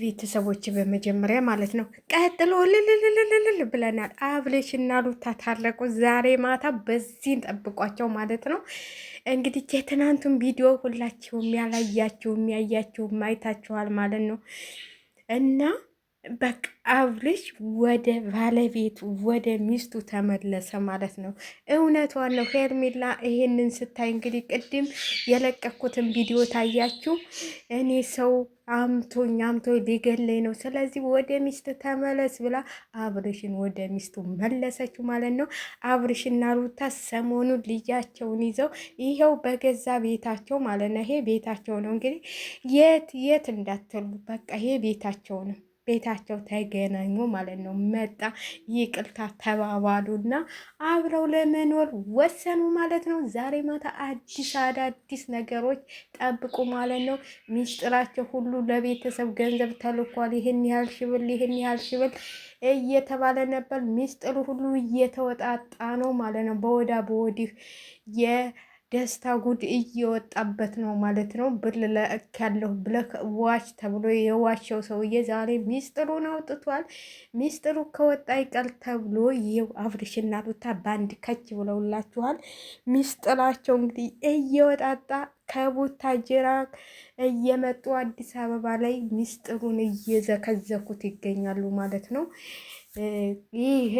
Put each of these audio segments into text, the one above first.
ቤተሰቦች በመጀመሪያ ማለት ነው። ቀጥሎ ልልልልልል ብለናል። አብርሽና ሩታ ታረቁ። ዛሬ ማታ በዚህ ጠብቋቸው ማለት ነው። እንግዲህ የትናንቱን ቪዲዮ ሁላችሁም ያላያችሁም ያያችሁም አይታችኋል ማለት ነው እና በቃ አብርሽ ወደ ባለቤቱ ወደ ሚስቱ ተመለሰ ማለት ነው። እውነቷን ነው። ሄርሜላ ይሄንን ስታይ እንግዲህ ቅድም የለቀኩትን ቪዲዮ ታያችሁ። እኔ ሰው አምቶ ሊገለኝ ነው፣ ስለዚህ ወደ ሚስት ተመለስ ብላ አብርሽን ወደ ሚስቱ መለሰችው ማለት ነው። አብርሽና ሩታ ሰሞኑን ልጃቸውን ይዘው ይኸው በገዛ ቤታቸው ማለት ነው። ይሄ ቤታቸው ነው እንግዲህ የት እንዳትሉ በቃ ይሄ ቤታቸው ነው። ቤታቸው ተገናኙ ማለት ነው። መጣ ይቅርታ ተባባሉና አብረው ለመኖር ወሰኑ ማለት ነው። ዛሬ ማታ አዳዲስ ነገሮች ጠብቁ ማለት ነው። ሚስጥራቸው ሁሉ ለቤተሰብ ገንዘብ ተልኳል። ይህን ያህል ሽብል ይህን ያህል ሽብል እየተባለ ነበር። ሚስጥሩ ሁሉ እየተወጣጣ ነው ማለት ነው። በወዳ በወዲህ ደስታ ጉድ እየወጣበት ነው ማለት ነው። ብር ለእክ ያለሁ ብለህ ዋሽ ተብሎ የዋሸው ሰውዬ ዛሬ ሚስጥሩን አውጥቷል። ሚስጥሩ ከወጣ ይቀር ተብሎ ይኸው አብርሽና ሩታ ባንድ ከች ብለውላችኋል። ሚስጥራቸው እንግዲህ እየወጣጣ ከቡታጅራ እየመጡ አዲስ አበባ ላይ ሚስጥሩን እየዘከዘኩት ይገኛሉ ማለት ነው። ይሄ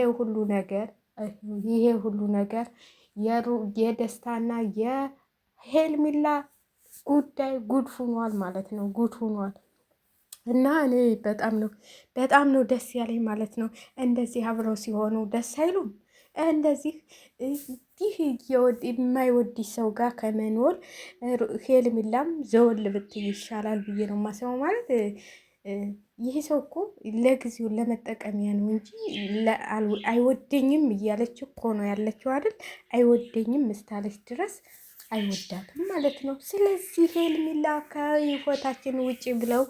ሁሉ ነገር የደስታና የሄልሚላ ጉዳይ ጉድ ሁኗል ማለት ነው። ጉድ ሁኗል እና እኔ በጣም ነው ደስ ያለኝ ማለት ነው። እንደዚህ አብረው ሲሆኑ ደስ አይሉም? እንደዚህ ይህ የማይወድሽ ሰው ጋር ከመኖር ሄልሚላም ዘወል ብትይ ይሻላል ብዬ ነው የማስበው ማለት ይህ ሰው እኮ ለጊዜው ለመጠቀሚያ ነው እንጂ አይወደኝም እያለች እኮ ነው ያለችው አይደል? አይወደኝም እስካለች ድረስ አይወዳትም ማለት ነው። ስለዚህ ሄርሜላ ከህይወታችን ውጪ ብለው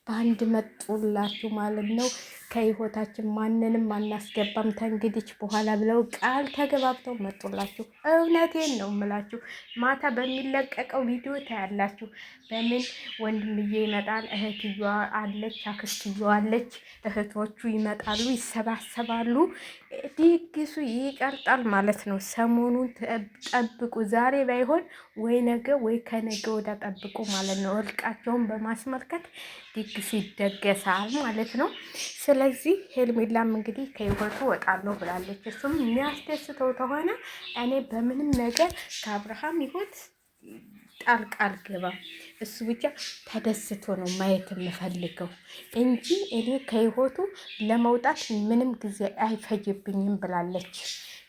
በአንድ መጡላችሁ ማለት ነው። ከህይወታችን ማንንም አናስገባም ተንግዲች በኋላ ብለው ቃል ተገባብተው መጡላችሁ። እውነቴን ነው የምላችሁ። ማታ በሚለቀቀው ቪዲዮ ታያላችሁ። በምን ወንድምዬ ይመጣል፣ እህትየዋ አለች፣ አክስትየዋ አለች፣ እህቶቹ ይመጣሉ፣ ይሰባሰባሉ፣ ድግሱ ይቀርጣል ማለት ነው። ሰሞኑን ጠብቁ። ዛሬ ባይሆን ወይ ነገ ወይ ከነገ ወዳ ጠብቁ ማለት ነው። እርቃቸውን በማስመልከት ድግስ ይደገሳል ማለት ነው። ስለዚህ ሄርሜላም እንግዲህ ከህይወቱ ወጣለሁ ብላለች። እሱም የሚያስደስተው ከሆነ እኔ በምንም ነገር ከአብርሃም ህይወት ጣልቃ አልገባም። እሱ ብቻ ተደስቶ ነው ማየት የምፈልገው እንጂ እኔ ከህይወቱ ለመውጣት ምንም ጊዜ አይፈጅብኝም ብላለች።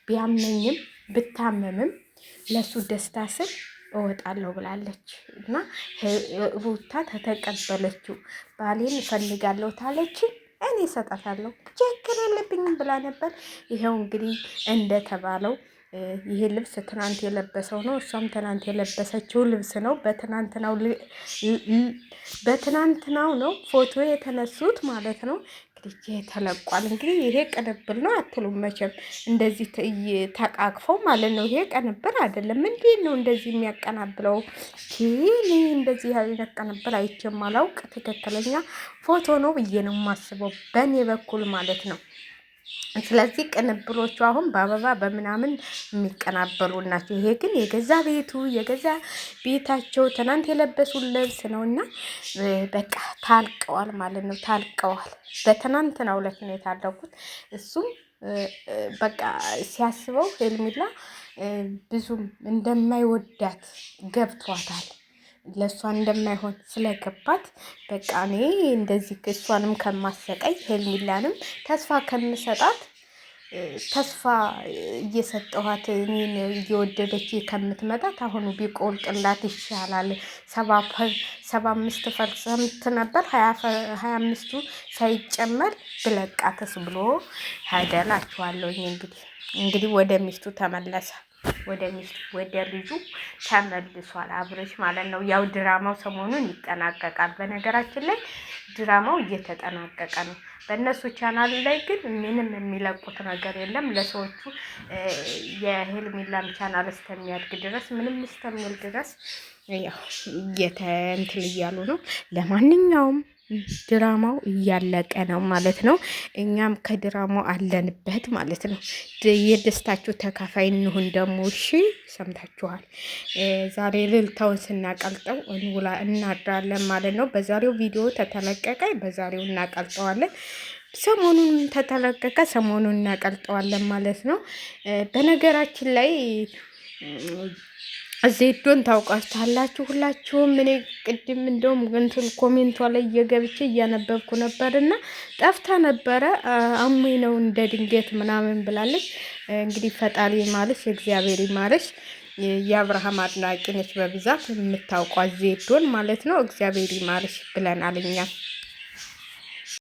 ቢያመኝም ብታመምም ለሱ ደስታ ስል እወጣለሁ ብላለች እና ሩታ ተተቀበለችው። ባሌን እፈልጋለሁ ታለች እኔ እሰጣታለሁ ችግር የለብኝም ብላ ነበር። ይኸው እንግዲህ እንደተባለው ይሄ ልብስ ትናንት የለበሰው ነው። እሷም ትናንት የለበሰችው ልብስ ነው። በትናንትናው ነው ፎቶ የተነሱት ማለት ነው። እንግዲህ ተለቋል። እንግዲህ ይሄ ቅንብር ነው አትሉም መቼም እንደዚህ ተቃቅፈው ማለት ነው። ይሄ ቅንብር አይደለም። እንዴት ነው እንደዚህ የሚያቀናብለው? ይሄ እንደዚህ አይነት ቅንብር አይቼም አላውቅ። ትክክለኛ ፎቶ ነው ብዬ ነው የማስበው በእኔ በኩል ማለት ነው። ስለዚህ ቅንብሮቹ አሁን በአበባ በምናምን የሚቀናበሉ ናቸው። ይሄ ግን የገዛ ቤታቸው ትናንት የለበሱት ልብስ ነው እና በቃ ታልቀዋል ማለት ነው። ታልቀዋል። በትናንትናው ዕለት ነው የታረቁት። እሱም በቃ ሲያስበው ሄርሜላ ብዙም እንደማይወዳት ገብቷታል። ለእሷ እንደማይሆን ስለገባት በቃ እኔ እንደዚህ እሷንም ከማሰቀይ ሄርሜላንም ተስፋ ከምሰጣት ተስፋ እየሰጠኋት እኔን እየወደደች ከምትመጣት አሁኑ ቢቆልቅላት ይሻላል። 75% ነበር 25ቱ ሳይጨመር ብለቃትስ ብሎ ሄደላችኋለሁኝ። እንግዲህ ወደ ሚስቱ ተመለሰ። ወደ ልጁ ተመልሷል አብርሽ ማለት ነው። ያው ድራማው ሰሞኑን ይጠናቀቃል። በነገራችን ላይ ድራማው እየተጠናቀቀ ነው። በእነሱ ቻናል ላይ ግን ምንም የሚለቁት ነገር የለም። ለሰዎቹ የሄርሜላም ቻናል እስከሚያድግ ድረስ ምንም እስከሚል ድረስ ያው እየተንትል እያሉ ነው። ለማንኛውም ድራማው እያለቀ ነው ማለት ነው። እኛም ከድራማው አለንበት ማለት ነው። የደስታችሁ ተካፋይ እንሁን ደግሞ። እሺ ሰምታችኋል። ዛሬ ልልታውን ስናቀልጠው እናድራለን ማለት ነው። በዛሬው ቪዲዮ ተተለቀቀ፣ በዛሬው እናቀልጠዋለን። ሰሞኑን ተተለቀቀ፣ ሰሞኑን እናቀልጠዋለን ማለት ነው። በነገራችን ላይ ዜዶን ታውቃታላችሁ ሁላችሁም። እኔ ቅድም እንደውም እንትን ኮሜንቷ ላይ እየገብቼ እያነበብኩ ነበር እና ጠፍታ ነበረ። አሙኝ ነው እንደ ድንገት ምናምን ብላለች። እንግዲህ ፈጣሪ ማለሽ እግዚአብሔር ማለሽ። የአብርሃም አድናቂ ነች በብዛት የምታውቋት ዜዶን ማለት ነው። እግዚአብሔር ማለሽ ብለናል እኛ።